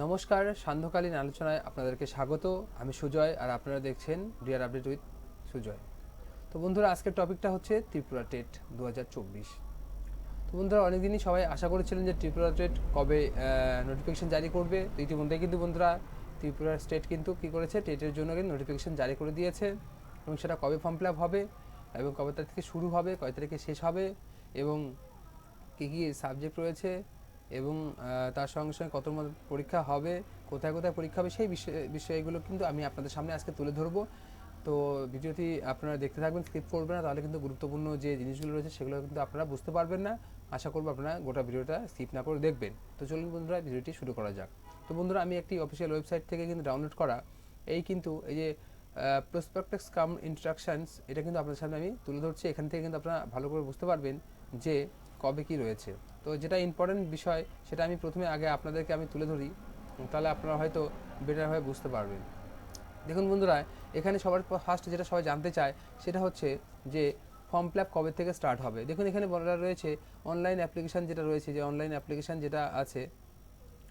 নমস্কার, সান্ধ্যকালীন আলোচনায় আপনাদেরকে স্বাগত। আমি সুজয় আর আপনারা দেখছেন ডিয়ার আপডেট উইথ সুজয়। তো বন্ধুরা, আজকের টপিকটা হচ্ছে ত্রিপুরা টেট 2024। তো বন্ধুরা, অনেকদিনই সবাই আশা করেছিলেন যে ত্রিপুরা টেট কবে নোটিফিকেশন জারি করবে। তো ইতিমধ্যে কিন্তু বন্ধুরা ত্রিপুরা স্টেট কিন্তু কী করেছে, টেটের জন্য কিন্তু নোটিফিকেশন জারি করে দিয়েছে এবং সেটা কবে ফর্ম ফিল আপ হবে এবং কবে তারিখ থেকে শুরু হবে, কয় তারিখে শেষ হবে এবং কী কী সাবজেক্ট রয়েছে এবং তার সঙ্গে সঙ্গে কত পরীক্ষা হবে, কোথায় কোথায় পরীক্ষা হবে, সেই বিষয়গুলো কিন্তু আমি আপনাদের সামনে আজকে তুলে ধরবো। তো ভিডিওটি আপনারা দেখতে থাকবেন, স্কিপ করবেন না, তাহলে কিন্তু গুরুত্বপূর্ণ যে জিনিসগুলো রয়েছে সেগুলো কিন্তু আপনারা বুঝতে পারবেন না। আশা করবো আপনারা গোটা ভিডিওটা স্কিপ না করে দেখবেন। তো চলুন বন্ধুরা, ভিডিওটি শুরু করা যাক। তো বন্ধুরা, আমি একটি অফিসিয়াল ওয়েবসাইট থেকে কিন্তু ডাউনলোড করা এই যে প্রসপেক্টাস কাম ইনস্ট্রাকশনস, এটা কিন্তু আপনাদের সামনে আমি তুলে ধরছি। এখান থেকে কিন্তু আপনারা ভালো করে বুঝতে পারবেন যে কবে কি রয়েছে। তো যেটা ইম্পর্টেন্ট বিষয় সেটা আমি প্রথমে আগে আপনাদেরকে আমি তুলে ধরি, তাহলে আপনারা হয়তো বেটারভাবে বুঝতে পারবেন। দেখুন বন্ধুরা, এখানে সবার ফার্স্ট যেটা সবাই জানতে চায় সেটা হচ্ছে যে ফর্ম ফিল আপ কবে থেকে স্টার্ট হবে। দেখুন এখানে বলা রয়েছে অনলাইন অ্যাপ্লিকেশান যেটা রয়েছে, যে অনলাইন অ্যাপ্লিকেশান যেটা আছে,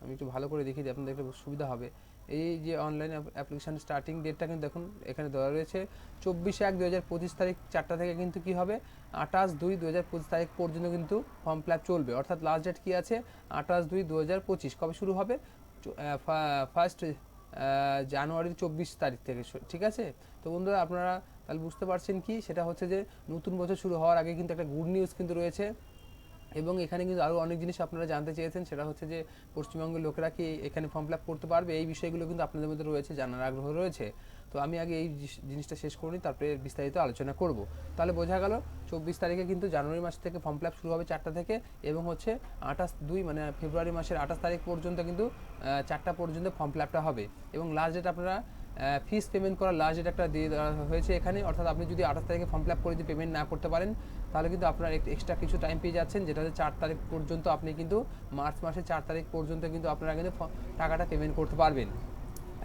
আমি একটু ভালো করে দেখিয়ে দিই, আপনাদের একটু সুবিধা হবে। এই যে অনলাইন অ্যাপ্লিকেশান স্টার্টিং ডেটটা কিন্তু দেখুন এখানে দেওয়া রয়েছে 24/1/2025 তারিখ 4টা থেকে কিন্তু কি হবে, 28/2/2025 তারিখ পর্যন্ত কিন্তু ফর্ম ফিল আপ চলবে। অর্থাৎ লাস্ট ডেট কি আছে, 28/2/2025। কবে শুরু হবে, ফার্স্ট জানুয়ারির 24 তারিখ থেকে, ঠিক আছে। তো বন্ধুরা, আপনারা তাহলে বুঝতে পারছেন কি, সেটা হচ্ছে যে নতুন বছর শুরু হওয়ার আগে কিন্তু একটা গুড নিউজ কিন্তু রয়েছে। এবং এখানে কিন্তু আরও অনেক জিনিস আপনারা জানতে চেয়েছেন, সেটা হচ্ছে যে পশ্চিমবঙ্গের লোকেরা কি এখানে ফর্ম ফিল আপ করতে পারবে, এই বিষয়গুলো কিন্তু আপনাদের মধ্যে রয়েছে, জানার আগ্রহ রয়েছে। তো আমি আগে এই জিনিসটা শেষ করি, তারপরে বিস্তারিত আলোচনা করব। তাহলে বোঝা গেল 24 তারিখে কিন্তু জানুয়ারি মাস থেকে ফর্ম ফিল আপ শুরু হবে 4টা থেকে, এবং হচ্ছে 28/2 মানে ফেব্রুয়ারি মাসের 28 তারিখ পর্যন্ত কিন্তু 4টা পর্যন্ত ফর্ম ফিল আপটা হবে। এবং লাস্ট ডেট আপনারা ফিস পেমেন্ট করার লাস্ট ডেট একটা দিয়ে দেওয়া হয়েছে এখানে। অর্থাৎ আপনি যদি 28 তারিখে ফর্ম ফিল আপ করে যদি পেমেন্ট না করতে পারেন, তাহলে কিন্তু আপনার এক্সট্রা কিছু টাইম পেয়ে যাচ্ছেন, যেটা হচ্ছে 4 তারিখ পর্যন্ত। আপনি কিন্তু মার্চ মাসের 4 তারিখ পর্যন্ত কিন্তু আপনারা কিন্তু টাকাটা পেমেন্ট করতে পারবেন।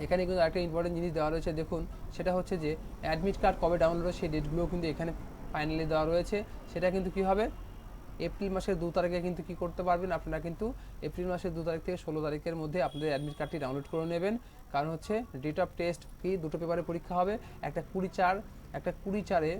এখানে কিন্তু একটা ইম্পর্টেন্ট জিনিস দেওয়া রয়েছে, দেখুন, সেটা হচ্ছে যে অ্যাডমিট কার্ড কবে ডাউনলোড হবে সেই ডেটগুলোও কিন্তু এখানে ফাইনালি দেওয়া রয়েছে। সেটা কিন্তু কী হবে, এপ্রিল মাসের 2 তারিখে কিন্তু কী করতে পারবেন, আপনারা কিন্তু এপ্রিল মাসের 2 তারিখ থেকে 16 তারিখের মধ্যে আপনাদের অ্যাডমিট কার্ডটি ডাউনলোড করে নেবেন। কারণ হচ্ছে ডেট অফ টেস্ট কি, দুটো পেপারে পরীক্ষা হবে। একটা 20/4, একটা 20/4-এ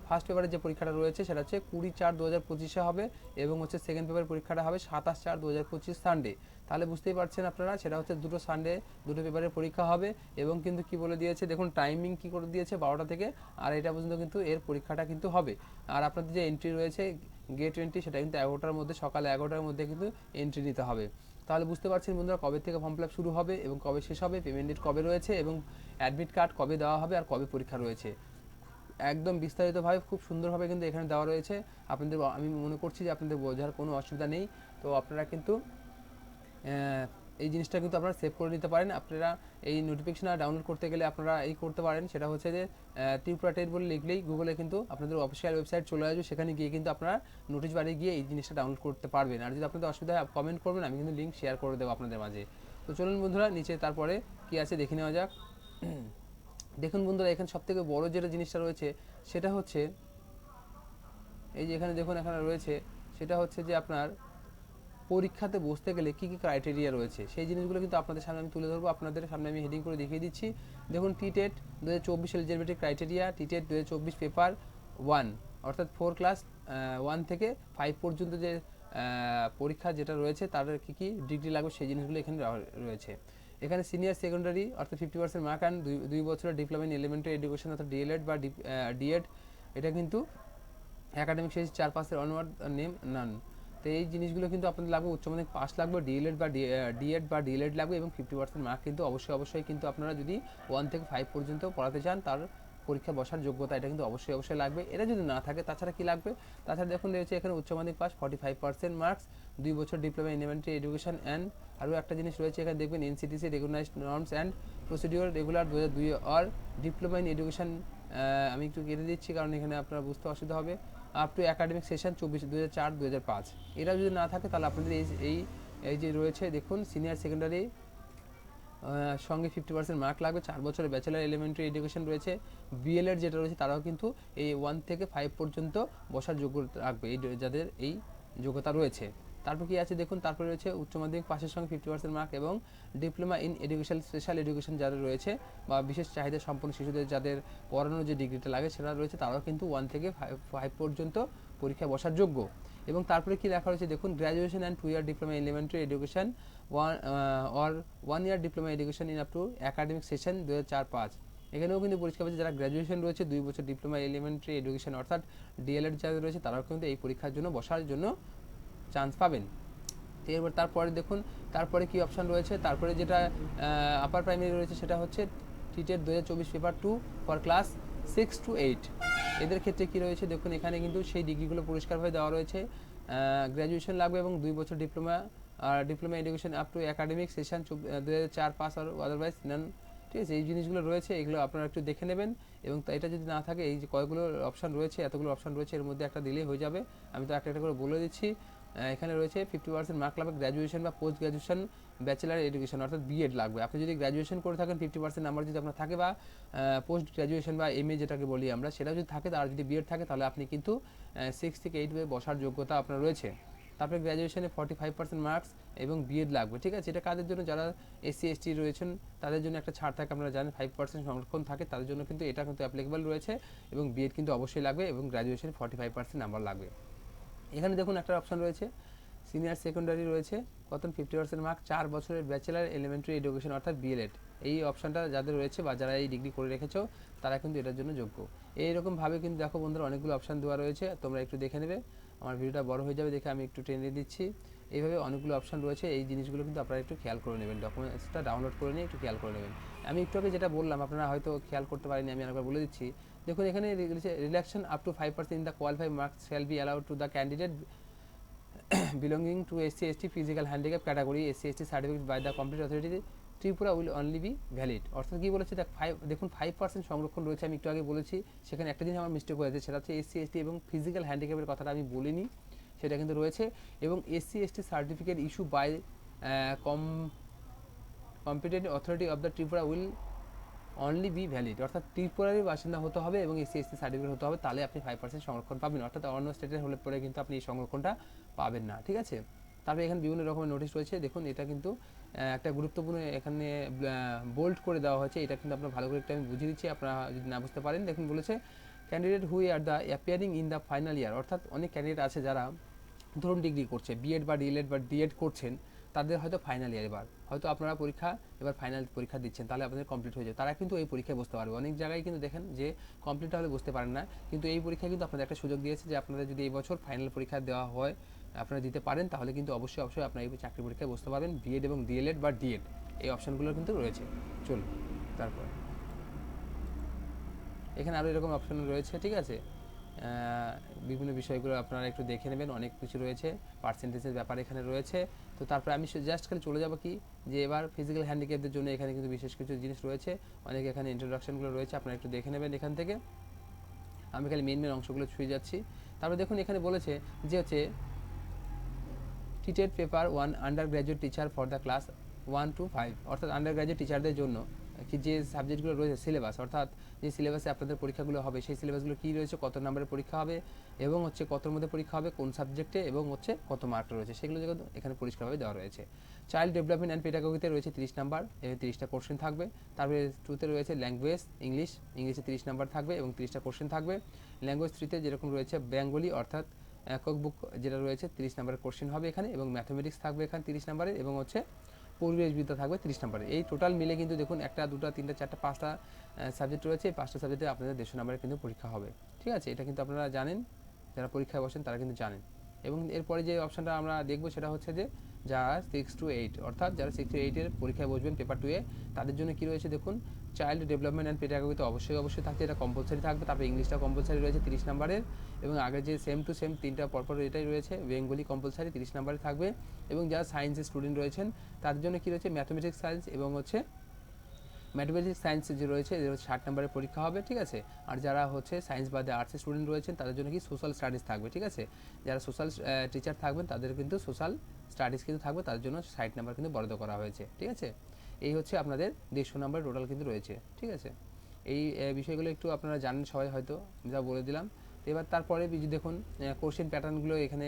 ফার্স্ট পেপারের যে পরীক্ষাটা রয়েছে সেটা হচ্ছে 20/4/2025 হবে, এবং হচ্ছে সেকেন্ড পেপারের পরীক্ষাটা হবে 27/4/2025 সানডে। তাহলে বুঝতেই পারছেন আপনারা, সেটা হচ্ছে দুটো সানডে দুটো পেপারের পরীক্ষা হবে। এবং কিন্তু কি বলে দিয়েছে, দেখুন টাইমিং কি করে দিয়েছে, 12টা থেকে 2:30 পর্যন্ত কিন্তু এর পরীক্ষাটা কিন্তু হবে। আর আপনাদের যে এন্ট্রি রয়েছে গেট এন্ট্রি, সেটা কিন্তু 11টার মধ্যে, সকাল 11টার মধ্যে কিন্তু এন্ট্রি নিতে হবে। তাহলে বুঝতে পারছেন বন্ধুরা, কবে থেকে ফর্ম ফিল আপ শুরু হবে এবং কবে শেষ হবে, পেমেন্ট ডেট কবে রয়েছে এবং অ্যাডমিট কার্ড কবে দেওয়া হবে আর কবে পরীক্ষা রয়েছে, একদম বিস্তারিতভাবে খুব সুন্দরভাবে কিন্তু এখানে দেওয়া রয়েছে। আপনাদের, আমি মনে করছি যে আপনাদের বোঝার কোনো অসুবিধা নেই। তো আপনারা কিন্তু এই জিনিসটা কিন্তু আপনারা সেভ করে নিতে পারেন। আপনারা এই নোটিফিকেশন ডাউনলোড করতে গেলে আপনারা এই করতে পারেন, সেটা হচ্ছে যে ত্রিপুরা টেট বলে লিখলেই গুগলে কিন্তু আপনাদের অফিসিয়াল ওয়েবসাইট চলে আসবে, সেখানে গিয়ে কিন্তু আপনারা নোটিশ বারে গিয়ে এই জিনিসটা ডাউনলোড করতে পারবেন। আর যদি আপনাদের অসুবিধা হয় কমেন্ট করবেন, আমি কিন্তু লিঙ্ক শেয়ার করে দেবো আপনাদের মাঝে। তো চলুন বন্ধুরা, নিচে তারপরে কি আছে দেখে নেওয়া যাক। দেখুন বন্ধুরা, এখানে সবথেকে বড় যেটা জিনিসটা রয়েছে সেটা হচ্ছে এই যে এখানে দেখুন, এখানে রয়েছে, সেটা হচ্ছে যে আপনার পরীক্ষাতে বসতে গেলে কী কী ক্রাইটেরিয়া রয়েছে সেই জিনিসগুলো কিন্তু আপনাদের সামনে আমি তুলে ধরবো। আপনাদের সামনে আমি হেডিং করে দেখিয়ে দিচ্ছি। দেখুন, টিটেট 2024 এলিজিবিলিটি ক্রাইটেরিয়া, টিটেট 2024 পেপার 1, অর্থাৎ 4 ক্লাস 1 থেকে 5 পর্যন্ত যে পরীক্ষা যেটা রয়েছে তার কী কী ডিগ্রি লাগবে সেই জিনিসগুলো এখানে রয়েছে। এখানে সিনিয়র সেকেন্ডারি অর্থাৎ 50% মার্ক অ্যান্ড 2 বছরের ডিপ্লোমা ইন এলিমেন্টারি এডুকেশন অর্থাৎ ডিএলএড বা ডিএড, এটা কিন্তু একাডেমিক শেষ 4 পাসের অনওয়ার্ড নেম নান। তো এই জিনিসগুলো কিন্তু আপনাদের লাগবে, উচ্চ মাধ্যমিক পাস লাগবে, ডিএলএড বা ডিএড বা ডিএলএড লাগবে, এবং 50% মার্ক কিন্তু অবশ্যই কিন্তু আপনারা যদি 1 থেকে 5 পর্যন্ত পড়াতে চান তার পরীক্ষা বসার যোগ্যতা, এটা কিন্তু অবশ্যই লাগবে। এটা যদি না থাকে তাছাড়া কি লাগবে, তাছাড়া দেখুন রয়েছে এখানে উচ্চ মাধ্যমিক পাস 45% মার্কস, 2 বছর diploma in elementary education and আরও একটা জিনিস রয়েছে এখানে দেখবেন, NCTC recognised norms and procedure regular 2002 আর ডিপ্লোমা ইন এডুকেশন, আমি একটু কেটে দিচ্ছি কারণ এখানে আপনারা বুঝতে অসুবিধা হবে, আপ টু একাডেমিক সেশন 2004-2005। এটা যদি না থাকে তাহলে আপনাদের এই যে রয়েছে দেখুন, সিনিয়র সেকেন্ডারি সঙ্গে 50% মার্ক লাগবে, 4 বছরের ব্যাচেলার এলিমেন্টারি এডুকেশন রয়েছে, বিএলএড যেটা রয়েছে তারাও কিন্তু এই 1 থেকে 5 পর্যন্ত বসার যোগ্যতা রাখবে, এই যাদের এই যোগ্যতা রয়েছে। তারপর কি আছে দেখুন, তারপরে রয়েছে উচ্চ মাধ্যমিক পাশের সঙ্গে 50% মার্ক এবং diploma in education, special education যাদের রয়েছে বা বিশেষ চাহিদা সম্পন্ন শিশুদের যাদের পড়ানোর যে ডিগ্রিটা লাগে সেটা রয়েছে, তারাও কিন্তু 1 থেকে 5 পর্যন্ত পরীক্ষায় বসার যোগ্য। এবং তারপরে কি লেখা রয়েছে দেখুন, graduation and 2 year diploma elementary education or 1 year diploma education in up to academic session 2004-05। এখানেও কিন্তু পরীক্ষা পাচ্ছে যারা গ্র্যাজুয়েশন রয়েছে 2 বছর ডিপ্লোমা এলিমেন্টারি এডুকেশন অর্থাৎ ডিএলএড যাদের রয়েছে, তারাও কিন্তু এই পরীক্ষার জন্য বসার জন্য চান্স পাবেন। তো এবার তারপরে দেখুন, তারপরে কি অপশান রয়েছে, তারপরে যেটা আপার প্রাইমারি রয়েছে সেটা হচ্ছে টিটেট 2024 পেপার 2 ফর ক্লাস 6 to 8। এদের ক্ষেত্রে কি রয়েছে দেখুন, এখানে কিন্তু সেই ডিগ্রিগুলো পরিষ্কারভাবে দেওয়া রয়েছে। গ্র্যাজুয়েশন লাগবে এবং 2 বছর diploma education up to academic session 2004-05 আর আদারওয়াইজ নান। ঠিক আছে, এই জিনিসগুলো রয়েছে, এগুলো আপনারা একটু দেখে নেবেন। এবং এটা যদি না থাকে, এই যে কয়গুলো অপশান রয়েছে, এতগুলো অপশান রয়েছে, এর মধ্যে একটা দিলেই হয়ে যাবে। আমি তো একটা একটা করে বলে দিচ্ছি। এখানে রয়েছে 50% মার্ক লাগবে গ্র্যাজুয়েশন বা পোস্ট গ্র্যাজুয়েশন ব্যাচেলার এডুকেশন অর্থাৎ বিএড লাগবে। আপনি যদি গ্র্যাজুয়েশন করে থাকেন 50% নাম্বার যদি আপনার থাকে, বা পোস্ট গ্র্যাজুয়েশন বা এমএ যেটাকে বলি আমরা, সেটাও যদি থাকে, আর যদি বিএড থাকে, তাহলে আপনি কিন্তু 6 থেকে 8 বসার যোগ্যতা আপনার রয়েছে। তারপরে গ্র্যাজুয়েশনে 45% মার্কস এবং বিএড লাগবে। ঠিক আছে, এটা কাদের জন্য? যারা এসসি এসটি রয়েছেন তাদের জন্য একটা ছাড় থাকে, আপনারা জানেন 5% সংরক্ষণ থাকে, তাদের জন্য কিন্তু এটা কিন্তু অ্যাপ্লিকেবল রয়েছে। এবং বিএড কিন্তু অবশ্যই লাগবে এবং গ্র্যাজুয়েশনে 45% নাম্বার লাগবে। এখানে দেখুন একটা অপশান রয়েছে সিনিয়র সেকেন্ডারি রয়েছে, কত 50% মার্ক 4 বছরের ব্যাচেলার এলিমেন্টারি এডুকেশন অর্থাৎ বিএলএড। এই অপশানটা যাদের রয়েছে বা যারা এই ডিগ্রি করে রেখেছো, তারা কিন্তু এটার জন্য যোগ্য। এইরকমভাবে কিন্তু দেখো বন্ধুরা, অনেকগুলো অপশান দেওয়া রয়েছে, তোমরা একটু দেখে নেবে। আমার ভিডিওটা বড় হয়ে যাবে দেখে আমি একটু টেনে দিচ্ছি। এইভাবে অনেকগুলো অপশান রয়েছে, এই জিনিসগুলো কিন্তু আপনারা একটু খেয়াল করে নেবেন, ডকুমেন্টসটা ডাউনলোড করে নিয়ে একটু খেয়াল করে নেবেন। আমি একটু আগে যেটা বললাম আপনারা হয়তো খেয়াল করতে পারেনি, আমি আরেকবার বলে দিচ্ছি। দেখুন এখানে রিল্যাকশন up to 5% in the qualified marks shall be allowed to the candidate belonging to SC/ST physical handicap category SC/ST certificate by the competent authority Tripura will only be valid। অর্থাৎ কী বলেছে, দেখুন 5% সংরক্ষণ রয়েছে, আমি একটু আগে বলেছি। সেখানে একটা জিনিস আমার মিস্টেক হয়েছে, সেটা হচ্ছে SC/ST এবং ফিজিক্যাল হ্যান্ডিক্যাপের কথাটা আমি বলিনি, সেটা কিন্তু রয়েছে। এবং SC/ST certificate issue by competent authority of the Tripura will only be valid. অর্থাৎ ত্রিপুরারই বাসিন্দা হতে হবে এবং SC/ST সার্টিফিকেট হতে হবে, তাহলে আপনি 5% সংরক্ষণ পাবেন। অর্থাৎ অন্য স্টেটের হলে পরে কিন্তু আপনি এই সংরক্ষণটা পাবেন না। ঠিক আছে, তারপরে এখানে বিভিন্ন রকমের নোটিশ রয়েছে। দেখুন এটা কিন্তু একটা গুরুত্বপূর্ণ, এখানে বোল্ড করে দেওয়া হয়েছে, এটা কিন্তু আপনার ভালো করে একটু আমি বুঝিয়ে দিচ্ছি, আপনারা যদি না বুঝতে পারেন। দেখুন বলেছে candidate who are the appearing in the final year. অর্থাৎ অনেক ক্যান্ডিডেট আছে যারা ধরুন ডিগ্রি করছে, বিএড বা ডিএলএড বা ডিএড করছেন, তাদের হয়তো ফাইনাল ইয়ার, এবার হয়তো আপনারা এবার ফাইনাল পরীক্ষা দিচ্ছেন, তাহলে আপনাদের কমপ্লিট হয়ে যাবে, তারা কিন্তু এই পরীক্ষায় বসতে পারবে। অনেক জায়গায় কিন্তু দেখেন যে কমপ্লিট হলে বসতে পারেন না, কিন্তু এই পরীক্ষায় কিন্তু আপনাদের একটা সুযোগ দিয়েছে যে আপনাদের যদি এই বছর ফাইনাল পরীক্ষা দেওয়া হয়, আপনারা দিতে পারেন, তাহলে কিন্তু অবশ্যই আপনারা এই চাকরি পরীক্ষায় বসতে পারবেন। বিএড এবং ডিএলএড বা ডিএড এই অপশানগুলো কিন্তু রয়েছে। চলুন তারপর এখানে আরও এরকম অপশান রয়েছে। ঠিক আছে, বিভিন্ন বিষয়গুলো আপনারা একটু দেখে নেবেন, অনেক কিছু রয়েছে, পার্সেন্টেজের ব্যাপার এখানে রয়েছে। তো তারপরে আমি জাস্ট খালি চলে যাবো কি, যে এবার ফিজিক্যাল হ্যান্ডিক্যাপদের জন্য এখানে কিন্তু বিশেষ কিছু জিনিস রয়েছে, অনেক এখানে ইন্ট্রোডাকশনগুলো রয়েছে, আপনারা একটু দেখে নেবেন এখান থেকে। আমি খালি মেন অংশগুলো ছুঁয়ে যাচ্ছি। তারপরে দেখুন এখানে বলেছে যে হচ্ছে টিটেড paper 1 under graduate teacher for the class 1 to 5। অর্থাৎ আন্ডার গ্র্যাজুয়েট টিচারদের জন্য কি যে সাবজেক্টগুলো রয়েছে, সিলেবাস, অর্থাৎ যে সিলেবাসে আপনাদের পরীক্ষাগুলো হবে, সেই সিলেবাসগুলো কী রয়েছে, কত নম্বরের পরীক্ষা হবে এবং হচ্ছে কতর মধ্যে পরীক্ষা হবে, কোন সাবজেক্টে এবং হচ্ছে কত মার্ক রয়েছে, সেগুলো কিন্তু এখানে পরিষ্কারভাবে দেওয়া রয়েছে। চাইল্ড ডেভেলপমেন্ট অ্যান্ড পেডাগোগিতে রয়েছে 30 নাম্বার এবং 30টা কোশ্চেন থাকবে। তারপরে 2তে রয়েছে ল্যাঙ্গুয়েজ ইংলিশে 30 নাম্বার থাকবে এবং 30টা কোশ্চেন থাকবে। ল্যাঙ্গুয়েজ 3তে যেরকম রয়েছে বেঙ্গলি অর্থাৎ একক বুক যেটা রয়েছে 30 নাম্বারের কোশ্চেন হবে এখানে, এবং ম্যাথমেটিক্স থাকবে এখানে 30 নাম্বারের, এবং হচ্ছে পরিবেশবিদ্যা থাকবে 30 নাম্বারের। এই টোটাল মিলে কিন্তু দেখুন 1টা 2টা 3টা 4টা 5টা সাবজেক্ট রয়েছে। এই 5টা সাবজেক্টে আপনাদের 150 নাম্বারের কিন্তু পরীক্ষা হবে। ঠিক আছে, এটা কিন্তু আপনারা জানেন, যারা পরীক্ষায় বসেন তারা কিন্তু জানেন। এবং এরপরে যে অপশানটা আমরা দেখবো সেটা হচ্ছে যে যারা 6 to 8, অর্থাৎ যারা 6 to 8 এর পরীক্ষায় বসবেন পেপার 2 এ, তাদের জন্য কী রয়েছে দেখুন, চাইল্ড ডেভেলপমেন্ট অ্যান্ড পেডাগোগিতে অবশ্যই থাকছে, এটা কম্পালসারি থাকবে। তারপরে ইংলিশটা কম্পালসারি রয়েছে 30 নাম্বারের, এবং আগে যে সেম টু সেম 3টা পরপর এটাই রয়েছে। বেঙ্গলি কম্পালসারি 30 নাম্বারে থাকবে। এবং যারা সায়েন্সের স্টুডেন্ট রয়েছেন তাদের জন্য কী রয়েছে, ম্যাথমেটিক্স সায়েন্স এবং হচ্ছে ম্যাথমেটিক্স সায়েন্স যে রয়েছে এদের 60 নাম্বারের পরীক্ষা হবে। ঠিক আছে, আর যারা হচ্ছে সায়েন্স বাদে আর্টসের স্টুডেন্ট রয়েছেন তাদের জন্য কি সোশ্যাল স্টাডিজ থাকবে। ঠিক আছে, যারা সোশ্যাল টিচার থাকবেন তাদের কিন্তু সোশ্যাল স্টাডিজ কিন্তু থাকবে, তার জন্য 60 নাম্বার কিন্তু বরাদ্দ করা হয়েছে। ঠিক আছে, এই হচ্ছে আপনাদের 150 নাম্বার টোটাল কিন্তু রয়েছে। ঠিক আছে, এই বিষয়গুলো একটু আপনারা জানেন সবাই, হয়তো যা বলে দিলাম। এবার তারপরে দেখুন কোশ্চেন প্যাটার্নগুলো এখানে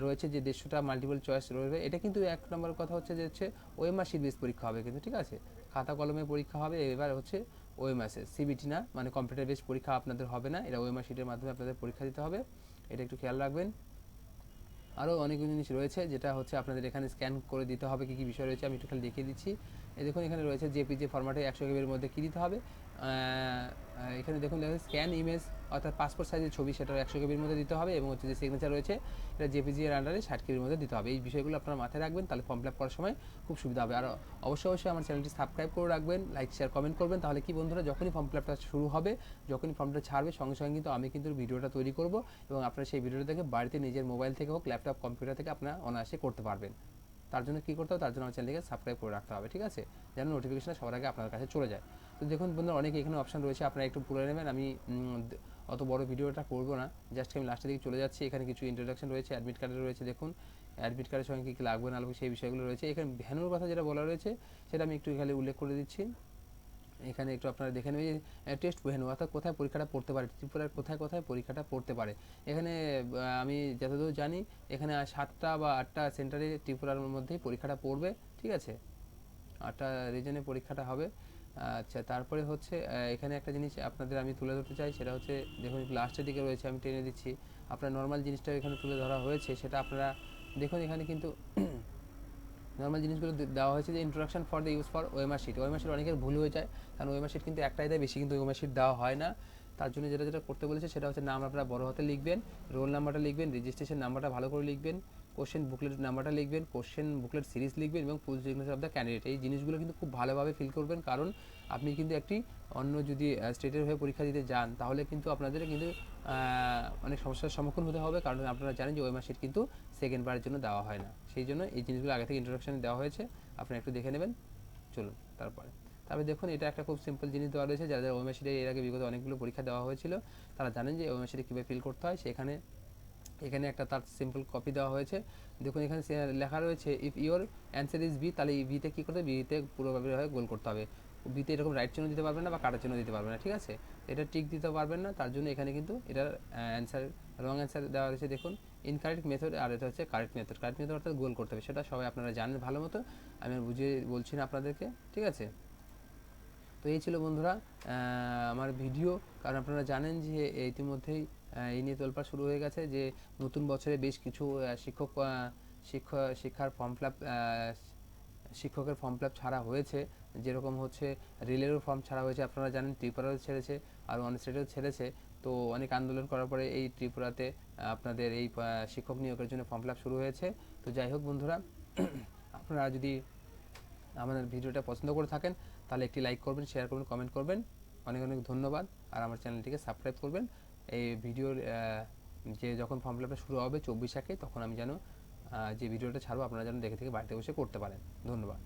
রয়েছে যে 150টা মাল্টিপল চয়েস রয়েছে। এটা কিন্তু এক নম্বর কথা হচ্ছে যে হচ্ছে ওএমআর শিট বেস পরীক্ষা হবে কিন্তু, ঠিক আছে, খাতা কলমে পরীক্ষা হবে। এবার হচ্ছে ওএমআরএস, সিবিটি না, মানে কম্পিউটার বেস পরীক্ষা আপনাদের হবে না, এটা ওএমআর শিটের মাধ্যমে আপনাদের পরীক্ষা দিতে হবে, এটা একটু খেয়াল রাখবেন। আরও অনেক জিনিস রয়েছে যেটা হচ্ছে আপনাদের এখানে স্ক্যান করে দিতে হবে, কী কী বিষয় রয়েছে আমি একটু খালি দেখিয়ে দিচ্ছি। এই দেখুন এখানে রয়েছে জেপিজি ফরম্যাটে 100 কেবির মধ্যে কী দিতে হবে। এখানে দেখুন স্ক্যান ইমেজ অর্থাৎ পাসপোর্ট সাইজের ছবি, সেটা 100 কেবির মধ্যে দিতে হবে, এবং হচ্ছে যে সিগনেচার রয়েছে এটা জেপিজি এর আন্ডারে 60 কেবির মধ্যে দিতে হবে। এই বিষয়গুলো আপনারা মাথায় রাখবেন, তাহলে ফর্ম ফিল আপ করার সময় খুব সুবিধা হবে। আর অবশ্যই আমার চ্যানেলটি সাবস্ক্রাইব করে রাখবেন, লাইক শেয়ার কমেন্ট করবেন, তাহলে কি বন্ধুরা যখনই ফর্ম ফিল আপটা শুরু হবে, যখনই ফর্মটা ছাড়বে, সঙ্গে সঙ্গে কিন্তু আমি কিন্তু ভিডিওটা তৈরি করব, এবং আপনারা সেই ভিডিওটা দেখে বাড়িতে নিজের মোবাইল থেকে হোক, ল্যাপটপ কম্পিউটার থেকে আপনারা অনায়াসে করতে পারবেন। তার জন্য কী করতে হবে, তার জন্য আমার চ্যানেলকে সাবস্ক্রাইব করে রাখতে হবে, ঠিক আছে, যেন নোটিফিকেশনটা সবার আগে আপনার কাছে চলে যায়। তো দেখুন বন্ধুরা অনেক এখানে অপশন রয়েছে, আপনারা একটু পড়ে নেবেন। আমি অত বড় ভিডিওটা করব না, জাস্ট আমি লাস্টের দিকে চলে যাচ্ছি। এখানে কিছু ইন্ট্রোডাকশন রয়েছে, অ্যাডমিট কার্ডে রয়েছে, দেখুন অ্যাডমিট কার্ডের সঙ্গে কী কী লাগবে না লাগবে সেই বিষয়গুলো রয়েছে। এখানে ভ্যানুর কথা যেটা বলা রয়েছে সেটা আমি একটু এখানে উল্লেখ করে দিচ্ছি। এখানে একটু আপনারা দেখে নেবেন টেস্ট ভেন্যু অর্থাৎ কোথায় পরীক্ষাটা পড়তে পারে, ত্রিপুরার কোথায় কোথায় পরীক্ষাটা পড়তে পারে। এখানে আমি যতদূর জানি এখানে 7টা বা 8টা সেন্টারে ত্রিপুরার মধ্যেই পরীক্ষাটা পড়বে, ঠিক আছে, 8টা রিজনে পরীক্ষাটা হবে। আচ্ছা, তারপরে হচ্ছে এখানে একটা জিনিস আপনাদের আমি তুলে ধরতে চাই, সেটা হচ্ছে দেখুন লাস্টের দিকে রয়েছে, আমি টেনে দিচ্ছি। আপনার নর্মাল জিনিসটা এখানে তুলে ধরা হয়েছে, সেটা আপনারা দেখুন এখানে কিন্তু নর্মাল জিনিসগুলো দেওয়া হয়েছে যে introduction for the use for OMR sheet. OMR sheet অনেকের ভুল হয়ে যায়, কারণ ওএমআর শিট কিন্তু একটাই দেয়, বেশি কিন্তু ওএমআর শিট দেওয়া হয় না। তার জন্য যেটা যেটা করতে বলেছে সেটা হচ্ছে নাম আপনারা বড় হাতে লিখবেন, রোল নাম্বারটা লিখবেন, রেজিস্ট্রেশন নাম্বারটা ভালো করে লিখবেন, কোশ্চেন বুকলেট নাম্বারটা লিখবেন, কোশ্চেন বুকলেট সিরিজ লিখবেন, এবং full signature of the candidate. এই জিনিসগুলো কিন্তু খুব ভালোভাবে ফিল করবেন, কারণ আপনি কিন্তু একটি অন্য যদি স্টেটের হয়ে পরীক্ষা দিতে যান, তাহলে কিন্তু আপনাদের কিন্তু অনেক সমস্যার সম্মুখীন হতে হবে, কারণ আপনারা জানেন যে ওএমআর শিট কিন্তু সেকেন্ড বারের জন্য দেওয়া হয় না। সেই জন্য এই জিনিসগুলো আগে থেকে ইন্ট্রোডাকশনে দেওয়া হয়েছে, আপনারা একটু দেখে নেবেন। চলুন তারপরে দেখুন এটা একটা খুব সিম্পল জিনিস দেওয়া রয়েছে, যাদের ওএমআর শিটে এর আগে বিগত অনেকগুলো পরীক্ষা দেওয়া হয়েছিল তারা জানেন যে ওএমআর শিটে কীভাবে ফিল করতে হয়। সেখানে এখানে একটা তার সিম্পল কপি দেওয়া হয়েছে। দেখুন এখানে লেখা রয়েছে if your answer is B, তাহলে এই বিতে কী করতে হবে, বিতে পুরোভাবে গোল করতে হবে। বিতে এরকম রাইট চিহ্ন দিতে পারবেন না বা কাটার চিহ্ন দিতে পারবেন না, ঠিক আছে, এটা টিক দিতে পারবেন না। তার জন্য এখানে কিন্তু এটার অ্যান্সার রং অ্যান্সার দেওয়া রয়েছে, দেখুন ইনকারেক্ট মেথড, আর এটা হচ্ছে কারেক্ট মেথড। কারেক্ট মেথড অর্থাৎ গোল করতে হবে, সেটা সবাই আপনারা জানেন ভালো মতো, আমি বুঝিয়ে বলছি না আপনাদেরকে, ঠিক আছে। তো এই ছিল বন্ধুরা আমার ভিডিও, কারণ আপনারা জানেন যে ইতিমধ্যেই এই নিয়ে তোলপাড় শুরু হয়ে গেছে যে নতুন বছরে বেশ কিছু শিক্ষার ফর্ম ফিল আপ, শিক্ষকের ফর্ম ফিল আপ ছাড়া হয়েছে, যেরকম হচ্ছে রেলেরও ফর্ম ছাড়া হয়েছে, আপনারা জানেন ত্রিপুরাও ছেড়েছে আর অনেক স্টেটেও ছেড়েছে। তো অনেক আন্দোলন করার পরে এই ত্রিপুরাতে আপনাদের এই শিক্ষক নিয়োগের জন্য ফর্ম ফিল আপ শুরু হয়েছে। তো যাই হোক বন্ধুরা, আপনারা যদি আমাদের ভিডিওটা পছন্দ করে থাকেন তাহলে একটি লাইক করবেন, শেয়ার করবেন, কমেন্ট করবেন। অনেক অনেক ধন্যবাদ। আর আমার চ্যানেলটিকে সাবস্ক্রাইব করবেন। এই ভিডিওর যে যখন ফর্ম ফিল আপটা শুরু হবে 24 তখন আমি যেন যে ভিডিওটা ছাড়বো আপনারা যেন দেখে থেকে বাড়িতে বসে করতে পারেন। ধন্যবাদ।